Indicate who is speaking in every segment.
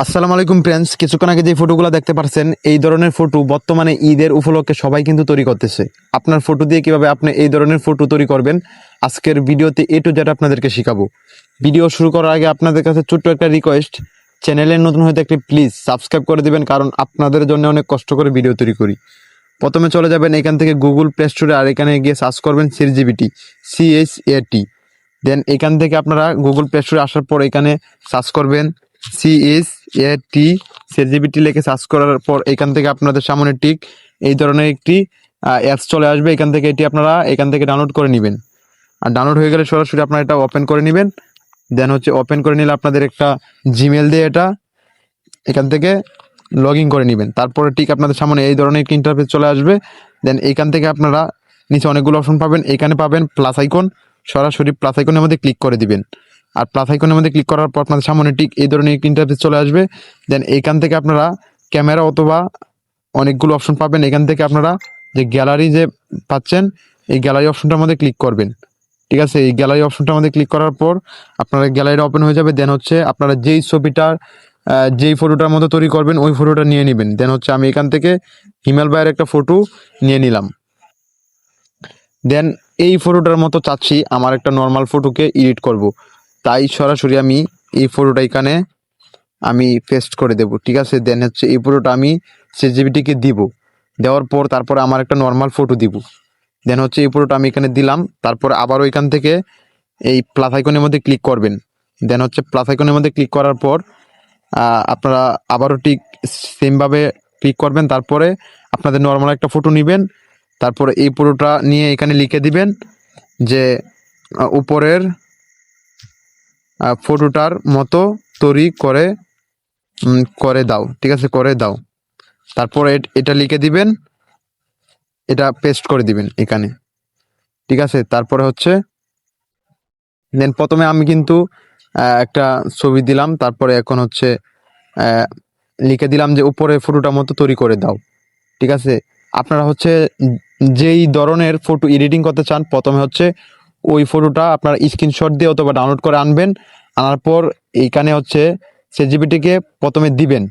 Speaker 1: আসসালামু আলাইকুম ফ্রেন্ডস, কিছুক্ষণ আগে যে ফটোগুলো দেখতে পাচ্ছেন এই ধরনের ফটো বর্তমানে ঈদের উপলক্ষে সবাই কিন্তু তৈরি করতেছে। আপনার ফটো দিয়ে কিভাবে আপনি এই ধরনের ফটো তৈরি করবেন আজকের ভিডিওতে A to Z আপনাদেরকে শেখাবো। ভিডিও শুরু করার আগে আপনাদের কাছে ছোট্ট একটা রিকোয়েস্ট, চ্যানেলে নতুন হয়ে থাকলে প্লিজ সাবস্ক্রাইব করে দিবেন, কারণ আপনাদের জন্য অনেক কষ্ট করে ভিডিও তৈরি করি। প্রথমে চলে যাবেন এখান থেকে গুগল প্লে স্টোরে, আর এখানে গিয়ে সার্চ করবেন ChatGPT, CHAT। দেন এখান থেকে আপনারা গুগল প্লে স্টোরে আসার পর এখানে সার্চ করবেন CHAT, ChatGPT লিখে সার্চ করার পর এখান থেকে আপনাদের সামনে ঠিক এই ধরনের একটি অ্যাপস চলে আসবে। এখান থেকে এটি আপনারা এখান থেকে ডাউনলোড করে নেবেন, আর ডাউনলোড হয়ে গেলে সরাসরি আপনারা এটা ওপেন করে নেবেন। দেন ওপেন করে নিলে আপনাদের একটা জিমেল দিয়ে এটা এখান থেকে লগ ইন করে নেবেন। তারপরে ঠিক আপনাদের সামনে এই ধরনের একটি ইন্টারফেস চলে আসবে। দেন এইখান থেকে আপনারা নিচে অনেকগুলো অপশন পাবেন, এখানে পাবেন প্লাস আইকন, সরাসরি প্লাস আইকনের মধ্যে ক্লিক করে দিবেন। আর প্লাস আইকনের মধ্যে ক্লিক করার পর আপনাদের সামনে ঠিক এই ধরনের একটি ইন্টারফেস চলে আসবে। দেন এইখান থেকে আপনারা ক্যামেরা অথবা অনেকগুলো অপশন পাবেন, এখান থেকে আপনারা যে গ্যালারি যে পাচ্ছেন এই গ্যালারি অপশনটার মধ্যে ক্লিক করবেন। ঠিক আছে, এই গ্যালারি অপশনটার মধ্যে ক্লিক করার পর আপনারা গ্যালারিটা ওপেন হয়ে যাবে। দেন আপনারা যেই ছবিটার যেই ফটোটার মতো তৈরি করবেন ওই ফটোটা নিয়ে নেবেন। দেন আমি এখান থেকে হিমেল ভাইয়ের একটা ফটো নিয়ে নিলাম। দেন এই ফটোটার মতো চাচ্ছি আমার একটা নর্মাল ফটোকে এডিট করব, তাই সরাসরি আমি এই ফটোটা এখানে আমি পেস্ট করে দেব। ঠিক আছে, দেন এই ফটোটা আমি ChatGPT-কে দিব, দেওয়ার পর তারপরে আমার একটা নর্মাল ফটো দিব। দেন এই ফটোটা আমি এখানে দিলাম। তারপর আবারও এখান থেকে এই প্লাস আইকনের মধ্যে ক্লিক করবেন। দেন প্লাস আইকনের মধ্যে ক্লিক করার পর আপনারা আবারও ঠিক সেমভাবে ক্লিক করবেন। তারপরে আপনাদের নর্মাল একটা ফটো নেবেন, তারপরে এই ফটোটা নিয়ে এখানে লিখে দিবেন যে উপরের ফটোটার মতো তৈরি করে দাও। ঠিক আছে, করে দাও। তারপরে এটা লিখে দিবেন, এটা পেস্ট করে দিবেন এখানে। ঠিক আছে, তারপরে দেন প্রথমে আমি কিন্তু একটা ছবি দিলাম, তারপরে এখন লিখে দিলাম যে উপরে ফটোটার মতো তৈরি করে দাও। ঠিক আছে, আপনারা যেই ধরনের ফটো এডিটিং করতে চান প্রথমে ওই ফটোটা আপনারা স্ক্রিনশট দিয়ে অথবা ডাউনলোড করে আনবেন। আনার পর এইখানে ChatGPT-কে প্রথমে দিবেন,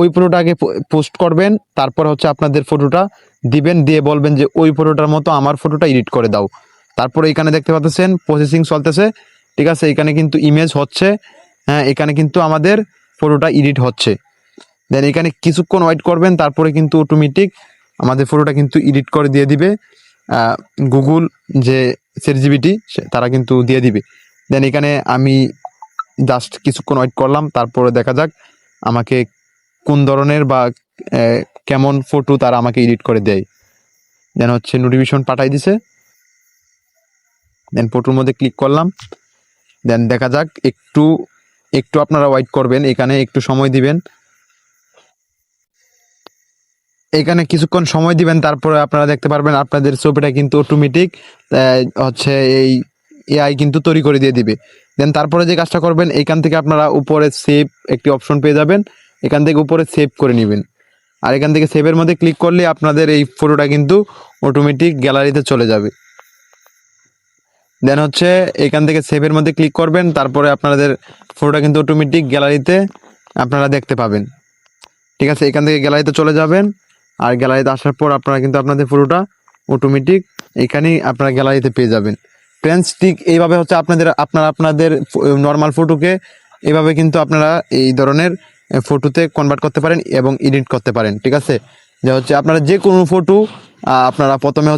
Speaker 1: ওই ফটোটা আগে পোস্ট করবেন, তারপর আপনাদের ফটোটা দিবেন, দিয়ে বলবেন যে ওই ফটোটার মতো আমার ফটোটা এডিট করে দাও। তারপরে এখানে দেখতে পাচ্ছেন প্রসেসিং চলতেছে। ঠিক আছে, এখানে কিন্তু ইমেজ হচ্ছে, হ্যাঁ এখানে কিন্তু আমাদের ফটোটা এডিট হচ্ছে। দেন এখানে কিছুক্ষণ ওয়েট করবেন, তারপরে কিন্তু অটোমেটিক আমাদের ফটোটা কিন্তু এডিট করে দিয়ে দিবে গুগল যে ChatGPT তারা কিন্তু দিয়ে দিবে। দেন এখানে আমি জাস্ট কিছুক্ষণ ওয়েট করলাম, তারপরে দেখা যাক আমাকে কোন ধরনের বা কেমন ফটো তারা আমাকে এডিট করে দেয়। দেন নোটিফিকেশন পাঠাই দিছে। দেন ফটোর মধ্যে ক্লিক করলাম। দেন দেখা যাক, একটু একটু আপনারা ওয়েট করবেন, এখানে একটু সময় দিবেন, এখানে কিছুক্ষণ সময় দিবেন। তারপরে আপনারা দেখতে পারবেন আপনাদের ছবিটা কিন্তু অটোমেটিক এই AI কিন্তু তৈরি করে দিয়ে দিবে। দেন তারপরে যে কাজটা করবেন, এখান থেকে আপনারা উপরে সেভ একটি অপশন পেয়ে যাবেন, এখান থেকে উপরে সেভ করে নেবেন। আর এখান থেকে সেভের মধ্যে ক্লিক করলে আপনাদের এই ফটোটা কিন্তু অটোমেটিক গ্যালারিতে চলে যাবে। দেন এখান থেকে সেভের মধ্যে ক্লিক করবেন, তারপরে আপনাদের ফটোটা কিন্তু অটোমেটিক গ্যালারিতে আপনারা দেখতে পাবেন। ঠিক আছে, এখান থেকে গ্যালারিতে চলে যাবেন, আর গ্যালারিতে আসার পর আপনারা কিন্তু আপনাদের ফটোটা অটোমেটিক এখানেই আপনারা গ্যালারিতে পেয়ে যাবেন। ফ্রেন্ডস, ঠিক এইভাবে আপনাদের নর্মাল ফটোকে এইভাবে কিন্তু আপনারা এই ধরনের ফটোতে কনভার্ট করতে পারেন এবং এডিট করতে পারেন। ঠিক আছে, যে আপনারা যে কোনো ফটো আপনারা প্রথমে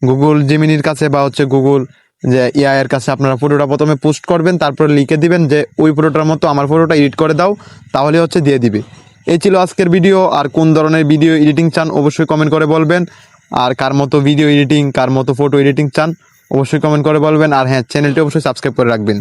Speaker 1: গুগল জেমিনির কাছে বা গুগল যে AI এর কাছে আপনারা ফটোটা প্রথমে পোস্ট করবেন, তারপরে লিখে দিবেন যে ওই ফটোটার মতো আমার ফটোটা এডিট করে দাও, তাহলে দিয়ে দিবে। এই ছিল আজকের ভিডিও। আর কোন ধরনের ভিডিও এডিটিং চান অবশ্যই কমেন্ট করে বলবেন, আর কার মতো ভিডিও এডিটিং, কার মতো ফটো এডিটিং চান অবশ্যই কমেন্ট করে বলবেন। আর হ্যাঁ, চ্যানেলটি অবশ্যই সাবস্ক্রাইব করে রাখবেন।